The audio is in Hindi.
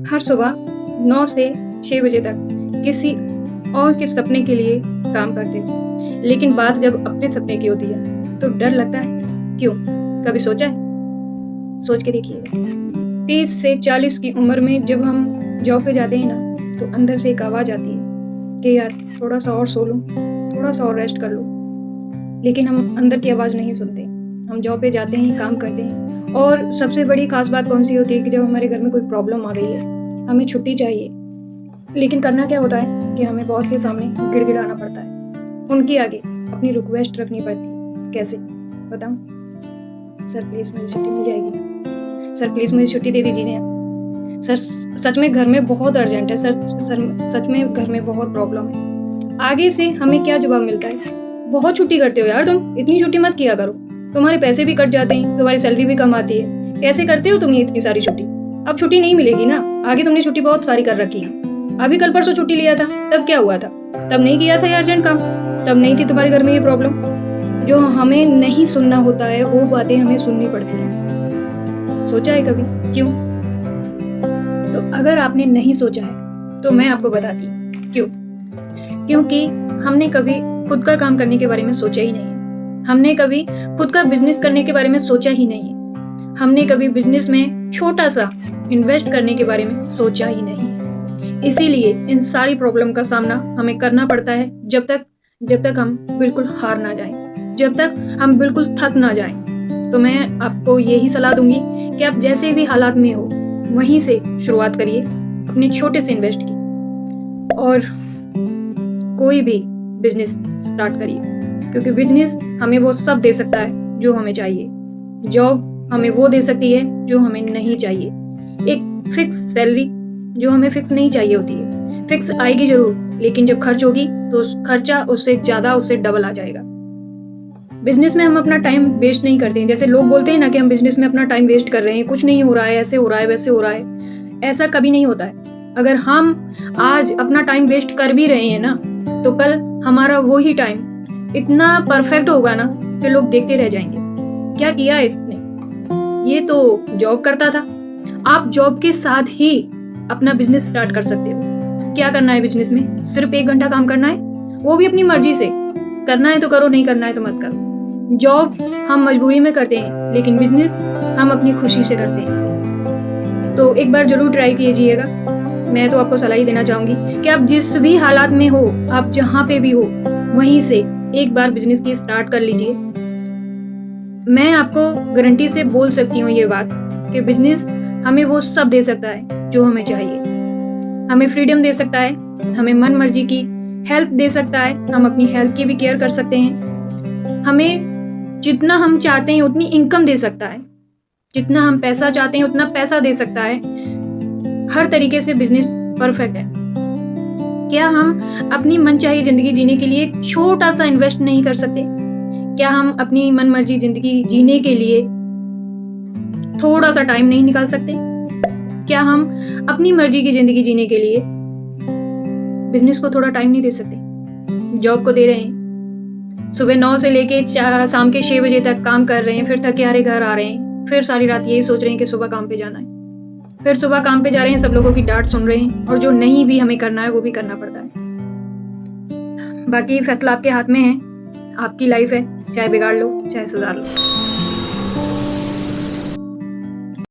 हर सुबह 9 से 6 बजे तक किसी और के सपने के लिए काम करते हो, लेकिन बात जब अपने सपने की होती है तो डर लगता है। क्यों? कभी सोचा है? सोच के देखिएगा। 30 से 40 की उम्र में जब हम जॉब पे जाते हैं ना, तो अंदर से एक आवाज़ आती है कि यार थोड़ा सा और सो लूँ, थोड़ा सा और रेस्ट कर लूँ। लेकिन हम अंदर की आवाज़ नहीं सुनते। हम जॉब पे जाते हैं, काम करते हैं, और सबसे बड़ी खास बात कौन सी होती है कि जब हमारे घर में कोई प्रॉब्लम आ गई है, हमें छुट्टी चाहिए, लेकिन करना क्या होता है कि हमें बॉस के सामने गिड़गिड़ाना पड़ता है, उनके आगे अपनी रिक्वेस्ट रखनी पड़ती है। कैसे बताऊँ? सर प्लीज़ मुझे छुट्टी मिल जाएगी, सर प्लीज़ मुझे छुट्टी दे दीजिए ना, सर सच में घर में बहुत अर्जेंट है, सर सच में घर में बहुत प्रॉब्लम है। आगे से हमें क्या जवाब मिलता है? बहुत छुट्टी करते हो यार तुम, इतनी छुट्टी मत किया करो, तुम्हारे पैसे भी कट जाते हैं, तुम्हारी सैलरी भी कम आती है, कैसे करते हो तुम ये इतनी सारी छुट्टी? अब छुट्टी नहीं मिलेगी ना, आगे तुमने छुट्टी बहुत सारी कर रखी है। अभी कल परसों छुट्टी लिया था, तब क्या हुआ था? तब नहीं किया था ये अर्जेंट काम, तब नहीं थी तुम्हारे घर में ये प्रॉब्लम। जो हमें नहीं सुनना होता है वो बातें हमें सुननी पड़ती हैं। सोचा है कभी क्यों? तो अगर आपने नहीं सोचा है तो मैं आपको बताती हूँ क्यों। क्योंकि हमने कभी खुद का काम करने के बारे में सोचा ही नहीं है। हमने कभी खुद का बिजनेस करने के बारे में सोचा ही नहीं है। हमने कभी बिजनेस में छोटा सा इन्वेस्ट करने के बारे में सोचा ही नहीं है। इसीलिए इन सारी प्रॉब्लम का सामना हमें करना पड़ता है जब तक हम बिल्कुल हार ना जाएं, जब तक हम बिल्कुल थक ना जाएं। तो मैं आपको यही सलाह दूंगी कि आप जैसे भी हालात में हो वहीं से शुरुआत करिए अपने छोटे से इन्वेस्ट की, और कोई भी बिजनेस स्टार्ट करिए, क्योंकि बिजनेस हमें वो सब दे सकता है जो हमें चाहिए। जॉब हमें वो दे सकती है जो हमें नहीं चाहिए। एक फिक्स सैलरी जो हमें फिक्स नहीं चाहिए होती है, फिक्स आएगी जरूर, लेकिन जब खर्च होगी तो खर्चा उससे ज़्यादा, उससे डबल आ जाएगा। बिजनेस में हम अपना टाइम वेस्ट नहीं करते हैं। जैसे लोग बोलते हैं ना कि हम बिजनेस में अपना टाइम वेस्ट कर रहे हैं, कुछ नहीं हो रहा है, ऐसे हो रहा है, वैसे हो रहा है। ऐसा कभी नहीं होता है। अगर हम आज अपना टाइम वेस्ट कर भी रहे हैं ना, तो कल हमारा वही टाइम इतना परफेक्ट होगा ना, फिर लोग देखते रह जाएंगे, क्या किया इसने, ये तो जॉब करता था। आप जॉब के साथ ही अपना बिजनेस स्टार्ट कर सकते हो। क्या करना है बिजनेस में? सिर्फ 1 घंटा काम करना है, वो भी अपनी मर्जी से। करना है तो करो, नहीं करना है तो मत करो। जॉब हम मजबूरी में करते हैं, लेकिन बिजनेस हम अपनी खुशी से करते हैं। तो एक बार जरूर ट्राई कीजिएगा। मैं तो आपको सलाह ही देना चाहूँगी कि आप जिस भी हालात में हो, आप जहाँ पे भी हो, वहीं से एक बार बिजनेस की स्टार्ट कर लीजिए। मैं आपको गारंटी से बोल सकती हूँ ये बात कि बिजनेस हमें वो सब दे सकता है जो हमें चाहिए। हमें फ्रीडम दे सकता है, हमें मन मर्जी की हेल्प दे सकता है, हम अपनी हेल्थ की भी केयर कर सकते हैं। हमें जितना हम चाहते हैं उतनी इनकम दे सकता है, जितना हम पैसा चाहते हैं उतना पैसा दे सकता है। हर तरीके से बिजनेस परफेक्ट है। क्या हम अपनी मनचाही जिंदगी जीने के लिए एक छोटा सा इन्वेस्ट नहीं कर सकते? क्या हम अपनी मन मर्जी जिंदगी जीने के लिए थोड़ा सा टाइम नहीं निकाल सकते? क्या हम अपनी मर्जी की जिंदगी जीने के लिए बिजनेस को थोड़ा टाइम नहीं दे सकते? जॉब को दे रहे हैं, सुबह 9 से लेके शाम के 6 बजे तक काम कर रहे हैं, फिर थके हारे घर आ रहे हैं, फिर सारी रात यही सोच रहे हैं कि सुबह काम पे जाना है, फिर सुबह काम पे जा रहे हैं, सब लोगों की डांट सुन रहे हैं, और जो नहीं भी हमें करना है वो भी करना पड़ता है। बाकी फैसला आपके हाथ में है, आपकी लाइफ है, चाहे बिगाड़ लो चाहे सुधार लो।